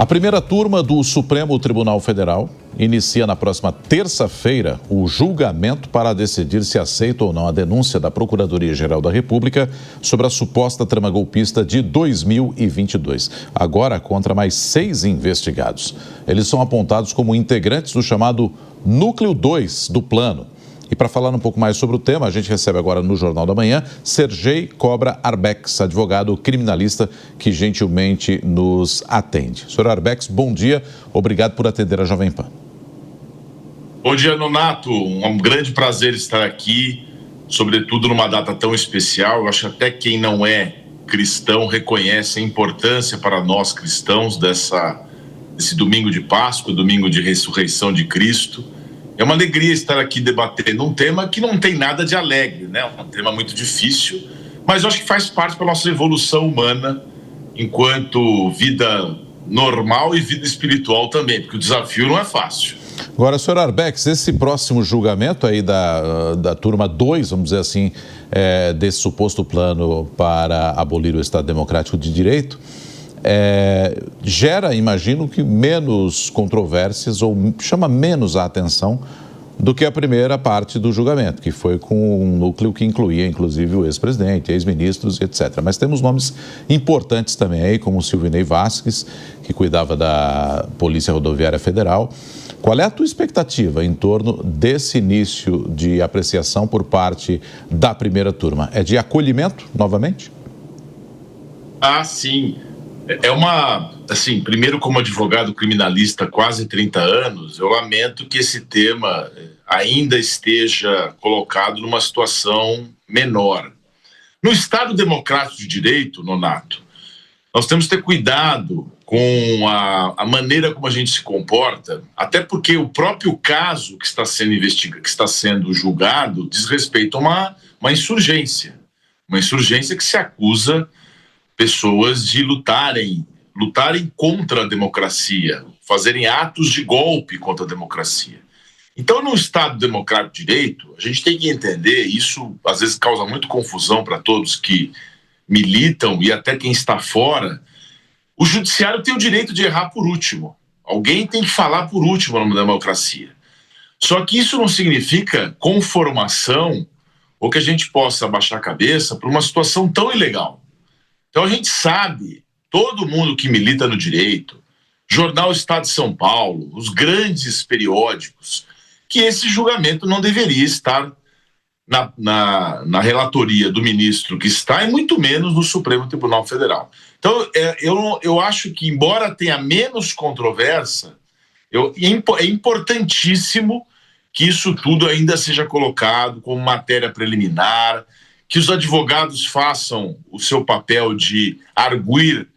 A primeira turma do Supremo Tribunal Federal inicia na próxima terça-feira o julgamento para decidir se aceita ou não a denúncia da Procuradoria-Geral da República sobre a suposta trama golpista de 2022, agora contra mais 6 investigados. Eles são apontados como integrantes do chamado Núcleo 2 do Plano. E para falar um pouco mais sobre o tema, a gente recebe agora no Jornal da Manhã Sergei Cobra Arbex, advogado criminalista que gentilmente nos atende. Senhor Arbex, bom dia, obrigado por atender a Jovem Pan. Bom dia, Nonato, um grande prazer estar aqui, sobretudo numa data tão especial. Eu acho que até quem não é cristão reconhece a importância para nós cristãos desse domingo de Páscoa, domingo de ressurreição de Cristo. É uma alegria estar aqui debatendo um tema que não tem nada de alegre, né? Um tema muito difícil, mas eu acho que faz parte da nossa evolução humana enquanto vida normal e vida espiritual também, porque o desafio não é fácil. Agora, senhor Arbex, esse próximo julgamento aí da turma 2, vamos dizer assim, desse suposto plano para abolir o Estado Democrático de Direito, gera, imagino que menos controvérsias ou chama menos a atenção do que a primeira parte do julgamento, que foi com um núcleo que incluía, inclusive, o ex-presidente, ex-ministros, etc. Mas temos nomes importantes também aí, como o Silvinei Vasquez, que cuidava da Polícia Rodoviária Federal. Qual é a tua expectativa em torno desse início de apreciação por parte da primeira turma? É de acolhimento, novamente? Ah, sim. Assim, primeiro como advogado criminalista há quase 30 anos, eu lamento que esse tema ainda esteja colocado numa situação menor. No Estado Democrático de Direito, Nonato, nós temos que ter cuidado com a maneira como a gente se comporta, até porque o próprio caso que está sendo investigado, que está sendo julgado, diz respeito a uma insurgência que se acusa pessoas de lutarem contra a democracia, fazerem atos de golpe contra a democracia. Então, no Estado Democrático de Direito, a gente tem que entender, isso às vezes causa muito confusão para todos que militam e até quem está fora, o judiciário tem o direito de errar por último. Alguém tem que falar por último numa democracia. Só que isso não significa conformação ou que a gente possa abaixar a cabeça por uma situação tão ilegal. Então a gente sabe, todo mundo que milita no direito, Jornal Estado de São Paulo, os grandes periódicos, que esse julgamento não deveria estar na relatoria do ministro que está, e muito menos no Supremo Tribunal Federal. Então eu acho que, embora tenha menos controvérsia, é importantíssimo que isso tudo ainda seja colocado como matéria preliminar, que os advogados façam o seu papel de arguir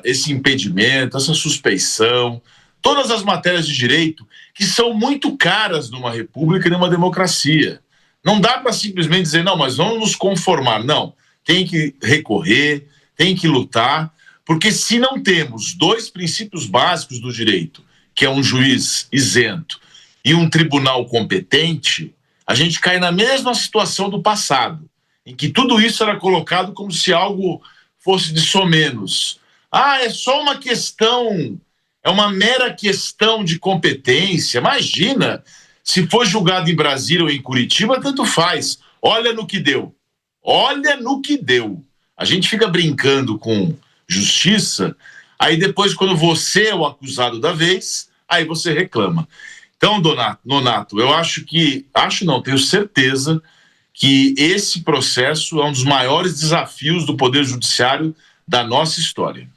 esse impedimento, essa suspeição, todas as matérias de direito que são muito caras numa república e numa democracia. Não dá para simplesmente dizer, não, mas vamos nos conformar. Não, tem que recorrer, tem que lutar, porque se não temos 2 princípios básicos do direito, que é um juiz isento e um tribunal competente, a gente cai na mesma situação do passado, em que tudo isso era colocado como se algo fosse de somenos. É só uma questão, é uma mera questão de competência. Imagina, se for julgado em Brasília ou em Curitiba, tanto faz. Olha no que deu. Olha no que deu. A gente fica brincando com justiça, aí depois, quando você é o acusado da vez, aí você reclama. Então, Nonato, tenho certeza que esse processo é um dos maiores desafios do Poder Judiciário da nossa história.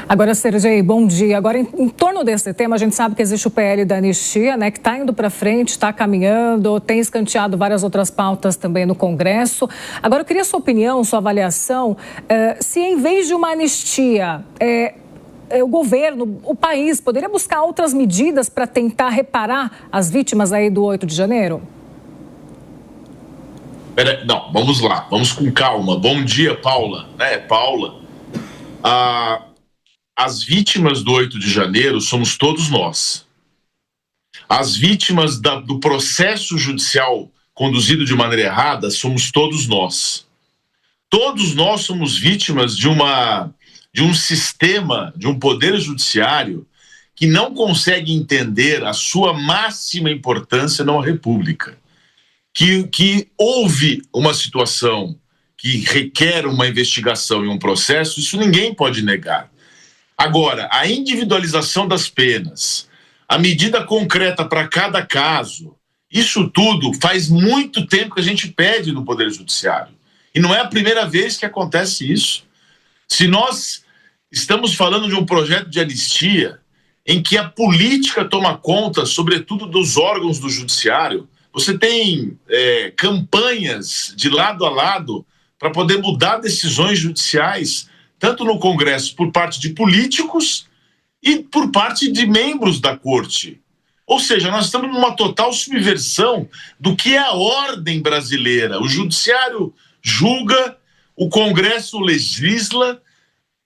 Agora, Sergei, bom dia. Agora, em torno desse tema, a gente sabe que existe o PL da anistia, né, que está indo para frente, está caminhando, tem escanteado várias outras pautas também no Congresso. Agora, eu queria sua opinião, sua avaliação, se em vez de uma anistia, o governo, o país, poderia buscar outras medidas para tentar reparar as vítimas aí do 8 de janeiro? Não, vamos lá, vamos com calma. Bom dia, Paula. Paula, as vítimas do 8 de janeiro somos todos nós. As vítimas do processo judicial conduzido de maneira errada somos todos nós. Todos nós somos vítimas de uma de um sistema, de um poder judiciário que não consegue entender a sua máxima importância na República. Que houve uma situação que requer uma investigação e um processo, isso ninguém pode negar. Agora, a individualização das penas, a medida concreta para cada caso, isso tudo faz muito tempo que a gente pede no Poder Judiciário. E não é a primeira vez que acontece isso. Se nós estamos falando de um projeto de anistia em que a política toma conta, sobretudo dos órgãos do Judiciário, você tem campanhas de lado a lado para poder mudar decisões judiciais, tanto no Congresso por parte de políticos e por parte de membros da Corte. Ou seja, nós estamos numa total subversão do que é a ordem brasileira. O Judiciário julga, o Congresso legisla,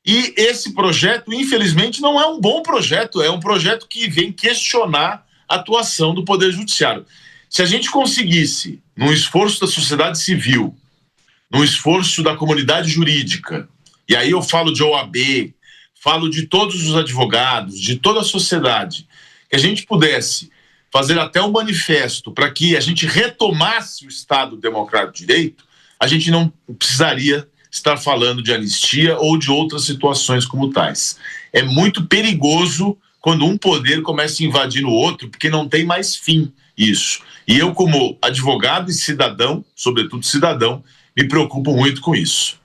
e esse projeto, infelizmente, não é um bom projeto, é um projeto que vem questionar a atuação do Poder Judiciário. Se a gente conseguisse, num esforço da sociedade civil, num esforço da comunidade jurídica, e aí eu falo de OAB, falo de todos os advogados, de toda a sociedade, que a gente pudesse fazer até um manifesto para que a gente retomasse o Estado Democrático de Direito, a gente não precisaria estar falando de anistia ou de outras situações como tais. É muito perigoso quando um poder começa a invadir o outro, porque não tem mais fim isso. E eu, como advogado e cidadão, sobretudo cidadão, me preocupo muito com isso.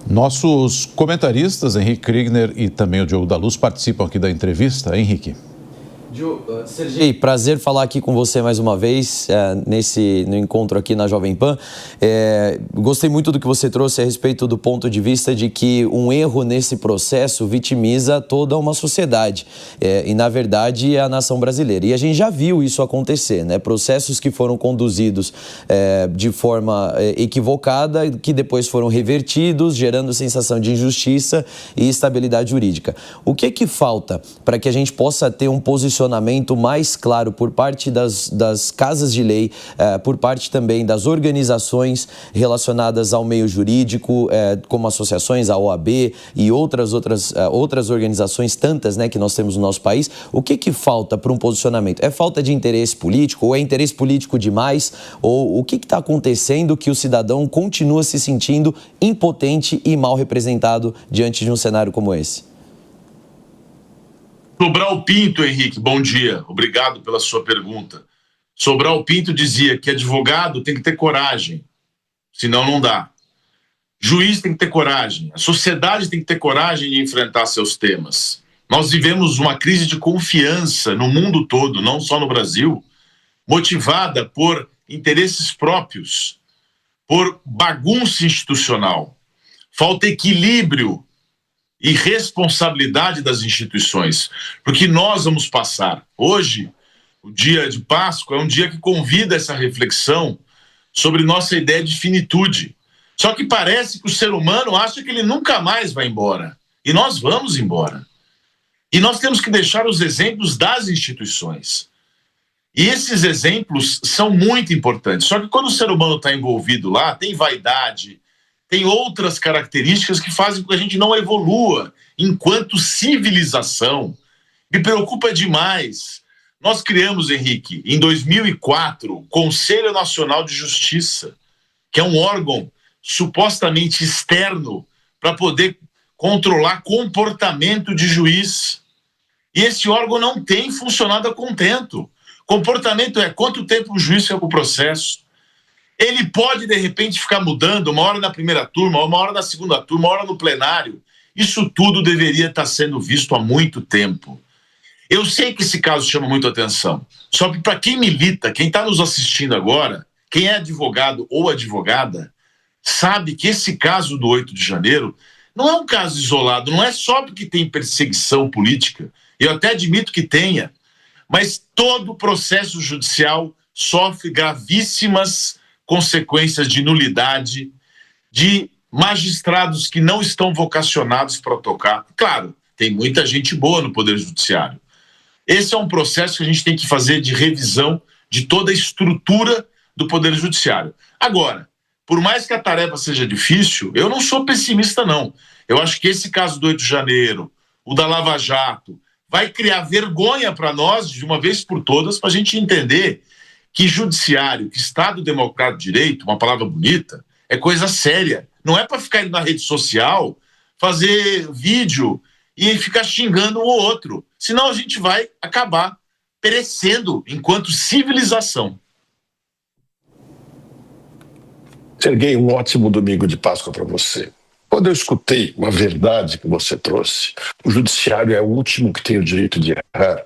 Nossos comentaristas, Henrique Kriegner e também o Diogo da Luz, participam aqui da entrevista. Henrique. Sergei, prazer falar aqui com você mais uma vez no encontro aqui na Jovem Pan. Gostei muito do que você trouxe a respeito do ponto de vista de que um erro nesse processo vitimiza toda uma sociedade e, na verdade, a nação brasileira. E a gente já viu isso acontecer, né? Processos que foram conduzidos de forma equivocada, que depois foram revertidos, gerando sensação de injustiça e estabilidade jurídica. O que falta para que a gente possa ter um posicionamento mais claro por parte das casas de lei, por parte também das organizações relacionadas ao meio jurídico, como associações, a OAB e outras organizações, tantas, né, que nós temos no nosso país? O que falta para um posicionamento? É falta de interesse político? Ou é interesse político demais? Ou o que está acontecendo que o cidadão continua se sentindo impotente e mal representado diante de um cenário como esse? Sobral Pinto, Henrique, bom dia. Obrigado pela sua pergunta. Sobral Pinto dizia que advogado tem que ter coragem, senão não dá. Juiz tem que ter coragem. A sociedade tem que ter coragem de enfrentar seus temas. Nós vivemos uma crise de confiança no mundo todo, não só no Brasil, motivada por interesses próprios, por bagunça institucional. Falta equilíbrio e responsabilidade das instituições, porque nós vamos passar. Hoje, o dia de Páscoa é um dia que convida essa reflexão sobre nossa ideia de finitude. Só que parece que o ser humano acha que ele nunca mais vai embora. E nós vamos embora. E nós temos que deixar os exemplos das instituições. E esses exemplos são muito importantes. Só que quando o ser humano está envolvido lá, tem vaidade, tem outras características que fazem com que a gente não evolua enquanto civilização. Me preocupa demais. Nós criamos, Henrique, em 2004, o Conselho Nacional de Justiça, que é um órgão supostamente externo para poder controlar comportamento de juiz. E esse órgão não tem funcionado a contento. Comportamento é quanto tempo o juiz fica com o processo. Ele pode, de repente, ficar mudando uma hora na primeira turma, uma hora na segunda turma, uma hora no plenário. Isso tudo deveria estar sendo visto há muito tempo. Eu sei que esse caso chama muito atenção. Só que para quem milita, quem está nos assistindo agora, quem é advogado ou advogada, sabe que esse caso do 8 de janeiro não é um caso isolado, não é só porque tem perseguição política. Eu até admito que tenha, mas todo o processo judicial sofre gravíssimas consequências de nulidade, de magistrados que não estão vocacionados para tocar. Claro, tem muita gente boa no Poder Judiciário. Esse é um processo que a gente tem que fazer de revisão de toda a estrutura do Poder Judiciário. Agora, por mais que a tarefa seja difícil, eu não sou pessimista, não. Eu acho que esse caso do 8 de janeiro, o da Lava Jato, vai criar vergonha para nós, de uma vez por todas, para a gente entender que judiciário, que Estado Democrático de Direito, uma palavra bonita, é coisa séria. Não é para ficar indo na rede social, fazer vídeo e ficar xingando um ou outro. Senão a gente vai acabar perecendo enquanto civilização. Serguei, um ótimo domingo de Páscoa para você. Quando eu escutei uma verdade que você trouxe, o judiciário é o último que tem o direito de errar,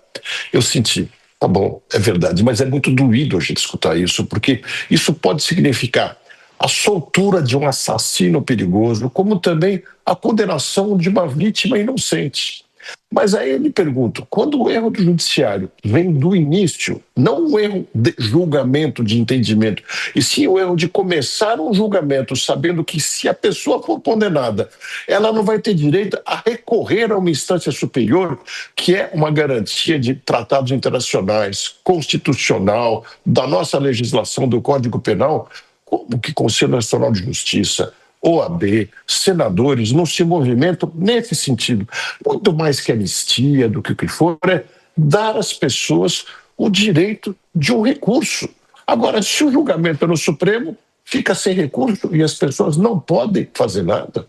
eu senti, tá bom, é verdade, mas é muito doído a gente escutar isso, porque isso pode significar a soltura de um assassino perigoso, como também a condenação de uma vítima inocente. Mas aí eu me pergunto, quando o erro do judiciário vem do início, não o erro de julgamento, de entendimento, e sim o erro de começar um julgamento sabendo que se a pessoa for condenada, ela não vai ter direito a recorrer a uma instância superior, que é uma garantia de tratados internacionais, constitucional, da nossa legislação, do Código Penal, como que Conselho Nacional de Justiça, OAB, senadores, não se movimentam nesse sentido. Muito mais que anistia do que o que for, é dar às pessoas o direito de um recurso. Agora, se o julgamento é no Supremo, fica sem recurso e as pessoas não podem fazer nada.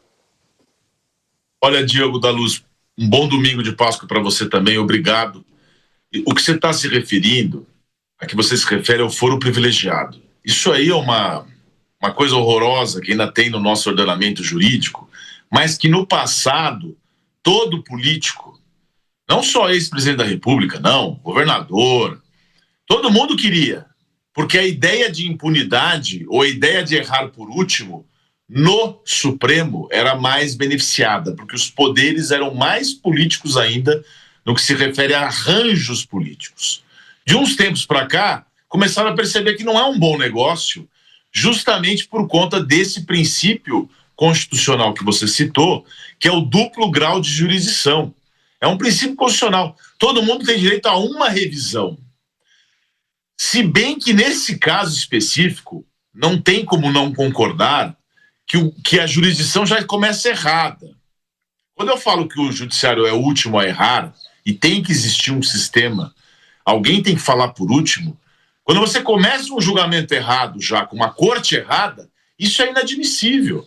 Olha, Diogo da Luz, um bom domingo de Páscoa para você também, obrigado. O que você está se referindo, a que você se refere ao foro privilegiado. Isso aí é uma coisa horrorosa que ainda tem no nosso ordenamento jurídico, mas que no passado, todo político, não só ex-presidente da República, não, governador, todo mundo queria, porque a ideia de impunidade ou a ideia de errar por último no Supremo era mais beneficiada, porque os poderes eram mais políticos ainda no que se refere a arranjos políticos. De uns tempos para cá, começaram a perceber que não é um bom negócio, justamente por conta desse princípio constitucional que você citou, que é o duplo grau de jurisdição. É um princípio constitucional. Todo mundo tem direito a uma revisão. Se bem que, nesse caso específico, não tem como não concordar que a jurisdição já começa errada. Quando eu falo que o judiciário é o último a errar, e tem que existir um sistema, alguém tem que falar por último. Quando você começa um julgamento errado já, com uma corte errada, isso é inadmissível.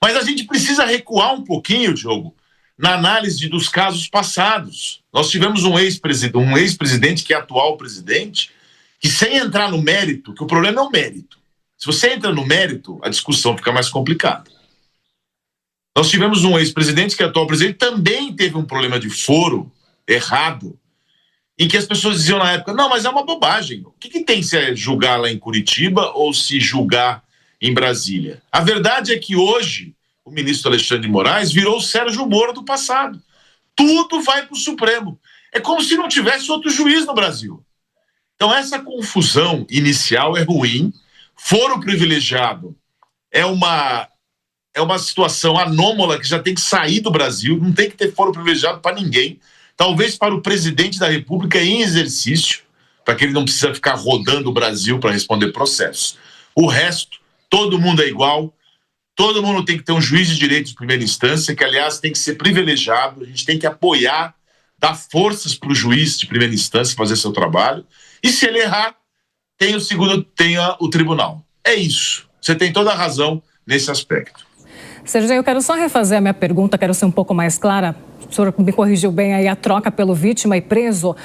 Mas a gente precisa recuar um pouquinho, Diogo, na análise dos casos passados. Nós tivemos um ex-presidente que é atual presidente, que sem entrar no mérito, que o problema é o mérito. Se você entra no mérito, a discussão fica mais complicada. Nós tivemos um ex-presidente que é atual presidente, também teve um problema de foro errado, em que as pessoas diziam na época, não, mas é uma bobagem. O que tem se é julgar lá em Curitiba ou se julgar em Brasília? A verdade é que hoje o ministro Alexandre de Moraes virou o Sérgio Moro do passado. Tudo vai para o Supremo. É como se não tivesse outro juiz no Brasil. Então essa confusão inicial é ruim. Foro privilegiado é uma situação anômala que já tem que sair do Brasil. Não tem que ter foro privilegiado para ninguém. Talvez para o presidente da República em exercício, para que ele não precisa ficar rodando o Brasil para responder processos. O resto, todo mundo é igual, todo mundo tem que ter um juiz de direito de primeira instância, que, aliás, tem que ser privilegiado, a gente tem que apoiar, dar forças para o juiz de primeira instância fazer seu trabalho, e se ele errar, tem o tribunal. É isso. Você tem toda a razão nesse aspecto. Sérgio, eu quero só refazer a minha pergunta, quero ser um pouco mais clara. O senhor me corrigiu bem aí a troca pelo vítima e preso.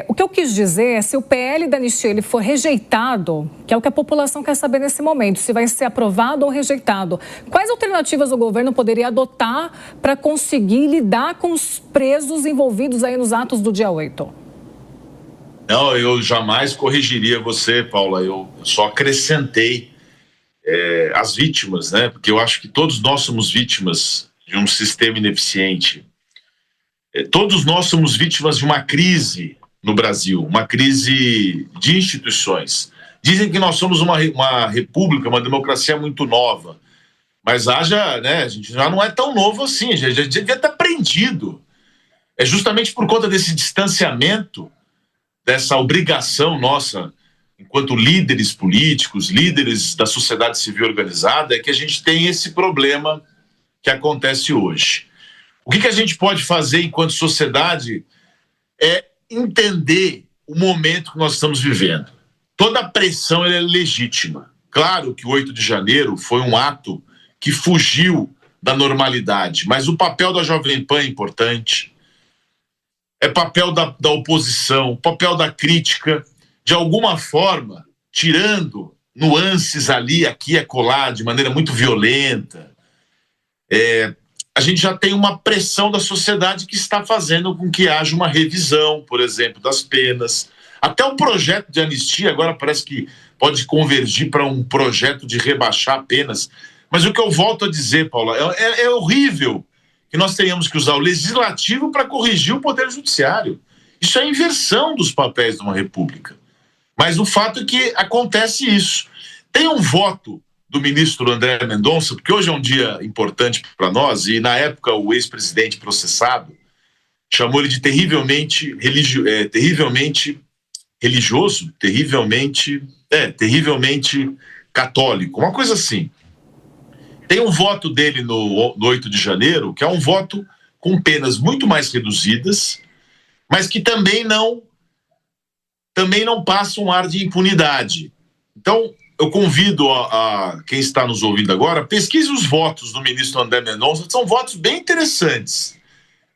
O que eu quis dizer é se o PL da anistia ele for rejeitado, que é o que a população quer saber nesse momento, se vai ser aprovado ou rejeitado, quais alternativas o governo poderia adotar para conseguir lidar com os presos envolvidos aí nos atos do dia 8? Não, eu jamais corrigiria você, Paula. Eu só acrescentei as vítimas, né? Porque eu acho que todos nós somos vítimas de um sistema ineficiente. Todos nós somos vítimas de uma crise no Brasil, uma crise de instituições. Dizem que nós somos uma república, uma democracia muito nova, mas a gente já não é tão novo assim, já devia estar prendido. É justamente por conta desse distanciamento, dessa obrigação nossa, enquanto líderes políticos, líderes da sociedade civil organizada, é que a gente tem esse problema que acontece hoje. O que a gente pode fazer enquanto sociedade é entender o momento que nós estamos vivendo. Toda a pressão é legítima. Claro que o 8 de janeiro foi um ato que fugiu da normalidade, mas o papel da Jovem Pan é importante, é papel da oposição, papel da crítica, de alguma forma, tirando nuances ali, aqui, acolá, de maneira muito violenta. A gente já tem uma pressão da sociedade que está fazendo com que haja uma revisão, por exemplo, das penas. Até o projeto de anistia agora parece que pode convergir para um projeto de rebaixar penas. Mas o que eu volto a dizer, Paula, é horrível que nós tenhamos que usar o legislativo para corrigir o poder judiciário. Isso é inversão dos papéis de uma república. Mas o fato é que acontece isso. Tem um voto do ministro André Mendonça, porque hoje é um dia importante para nós, e na época o ex-presidente processado chamou ele de terrivelmente religioso, terrivelmente católico, uma coisa assim. Tem um voto dele no 8 de janeiro, que é um voto com penas muito mais reduzidas, mas que também não passa um ar de impunidade. Então, eu convido a quem está nos ouvindo agora, pesquise os votos do ministro André Mendonça, são votos bem interessantes.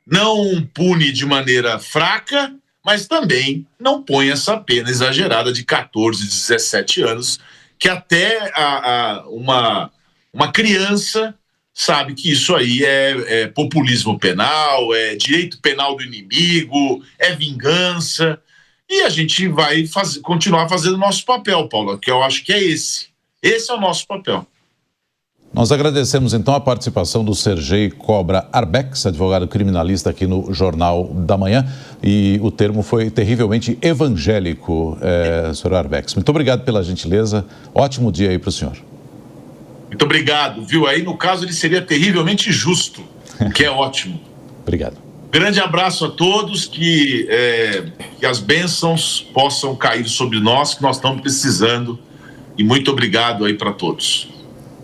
Não pune de maneira fraca, mas também não põe essa pena exagerada de 14, 17 anos, que até uma criança sabe que isso aí é populismo penal, é direito penal do inimigo, é vingança. E a gente vai continuar fazendo o nosso papel, Paula, que eu acho que é esse. Esse é o nosso papel. Nós agradecemos, então, a participação do Sergei Cobra Arbex, advogado criminalista aqui no Jornal da Manhã. E o termo foi terrivelmente evangélico, Sr. Arbex. Muito obrigado pela gentileza. Ótimo dia aí para o senhor. Muito obrigado, viu? Aí, no caso, ele seria terrivelmente justo, o que é ótimo. Obrigado. Grande abraço a todos, que as bênçãos possam cair sobre nós, que nós estamos precisando. E muito obrigado aí para todos.